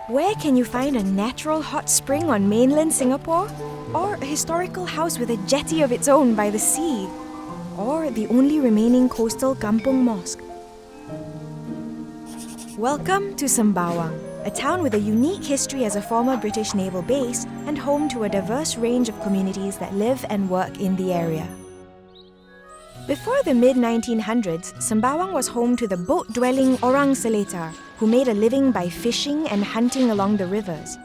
Where can you find a natural hot spring on mainland Singapore? Or a historical house with a jetty of its own by the sea? Or the only remaining coastal Kampung mosque? Welcome to Sembawang, a town with a unique history as a former British naval base and home to a diverse range of communities that live and work in the area. Before the mid-1900s, Sembawang was home to the boat-dwelling Orang Seletar, who made a living by fishing and hunting along the rivers.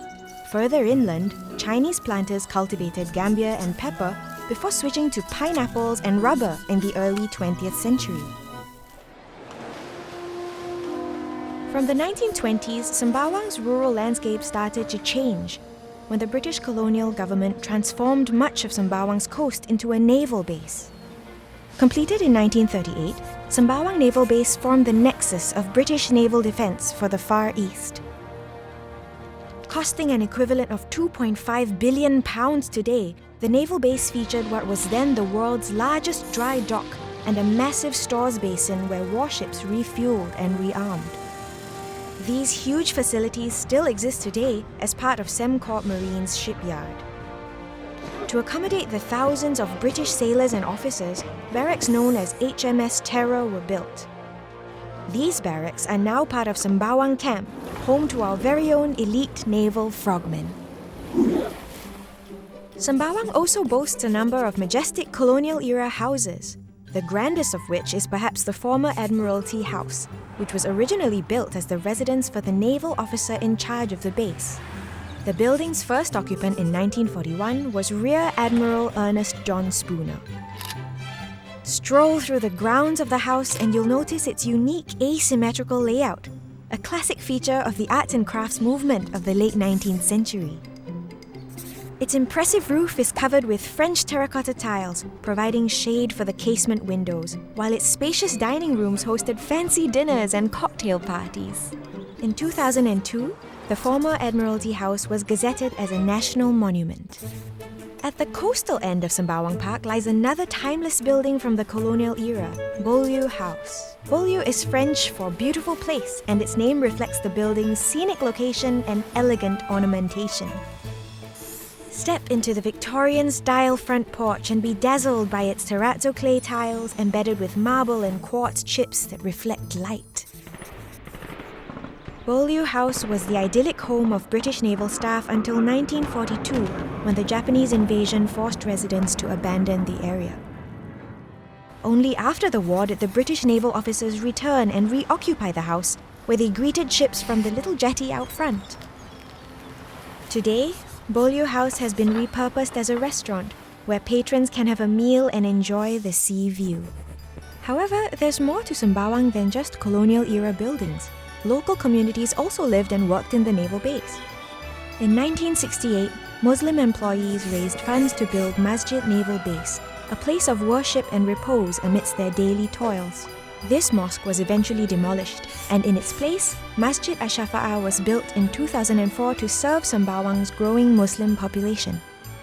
Further inland, Chinese planters cultivated gambia and pepper before switching to pineapples and rubber in the early 20th century. From the 1920s, Sembawang's rural landscape started to change when the British colonial government transformed much of Sembawang's coast into a naval base. Completed in 1938, Sembawang Naval Base formed the nexus of British naval defence for the Far East. Costing an equivalent of £2.5 billion today, the naval base featured what was then the world's largest dry dock and a massive stores basin where warships refueled and rearmed. These huge facilities still exist today as part of Sembcorp Marine's shipyard. To accommodate the thousands of British sailors and officers, barracks known as HMS Terror were built. These barracks are now part of Sembawang Camp, home to our very own elite naval frogmen. Sembawang also boasts a number of majestic colonial-era houses, the grandest of which is perhaps the former Admiralty House, which was originally built as the residence for the naval officer in charge of the base. The building's first occupant in 1941 was Rear Admiral Ernest John Spooner. Stroll through the grounds of the house and you'll notice its unique asymmetrical layout, a classic feature of the arts and crafts movement of the late 19th century. Its impressive roof is covered with French terracotta tiles, providing shade for the casement windows, while its spacious dining rooms hosted fancy dinners and cocktail parties. In 2002, the former Admiralty House was gazetted as a national monument. At the coastal end of Sembawang Park lies another timeless building from the colonial era, Bolio House. Bolio is French for beautiful place, and its name reflects the building's scenic location and elegant ornamentation. Step into the Victorian-style front porch and be dazzled by its terrazzo clay tiles embedded with marble and quartz chips that reflect light. Bolio House was the idyllic home of British naval staff until 1942, when the Japanese invasion forced residents to abandon the area. Only after the war did the British naval officers return and reoccupy the house, where they greeted ships from the little jetty out front. Today, Bolio House has been repurposed as a restaurant, where patrons can have a meal and enjoy the sea view. However, there's more to Sembawang than just colonial-era buildings. Local communities also lived and worked in the naval base. In 1968, Muslim employees raised funds to build Masjid Naval Base, a place of worship and repose amidst their daily toils. This mosque was eventually demolished, and in its place, Masjid Ash-Shafa'ah was built in 2004 to serve Sembawang's growing Muslim population.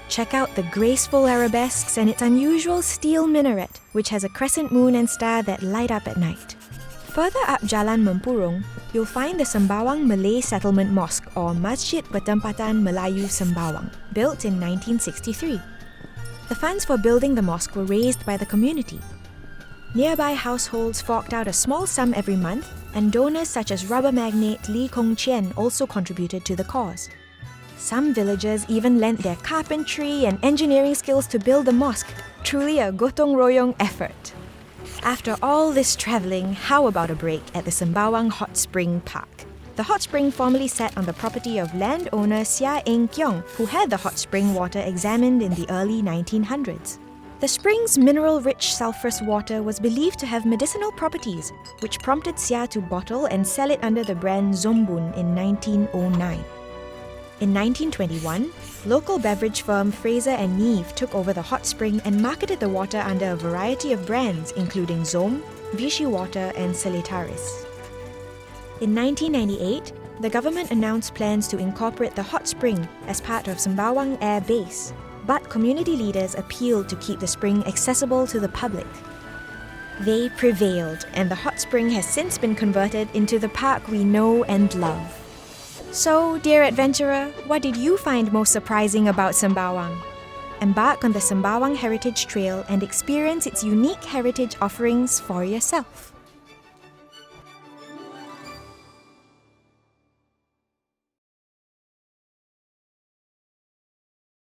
Check out the graceful arabesques and its unusual steel minaret, which has a crescent moon and star that light up at night. Further up Jalan Mempurong, you'll find the Sembawang Malay Settlement Mosque or Masjid Pertempatan Melayu Sembawang, built in 1963. The funds for building the mosque were raised by the community. Nearby households forked out a small sum every month, and donors such as rubber magnate Lee Kong Chien also contributed to the cause. Some villagers even lent their carpentry and engineering skills to build the mosque, truly a gotong royong effort. After all this travelling, how about a break at the Sembawang Hot Spring Park? The hot spring formerly sat on the property of landowner Sia Eng Kiong, who had the hot spring water examined in the early 1900s. The spring's mineral-rich sulfurous water was believed to have medicinal properties, which prompted Sia to bottle and sell it under the brand Zombun in 1909. In 1921, local beverage firm Fraser and Neave took over the hot spring and marketed the water under a variety of brands including Zom, Vichy Water and Seletaris. In 1998, the government announced plans to incorporate the hot spring as part of Sembawang Air Base, but community leaders appealed to keep the spring accessible to the public. They prevailed, and the hot spring has since been converted into the park we know and love. So, dear adventurer, what did you find most surprising about Sembawang? Embark on the Sembawang Heritage Trail and experience its unique heritage offerings for yourself.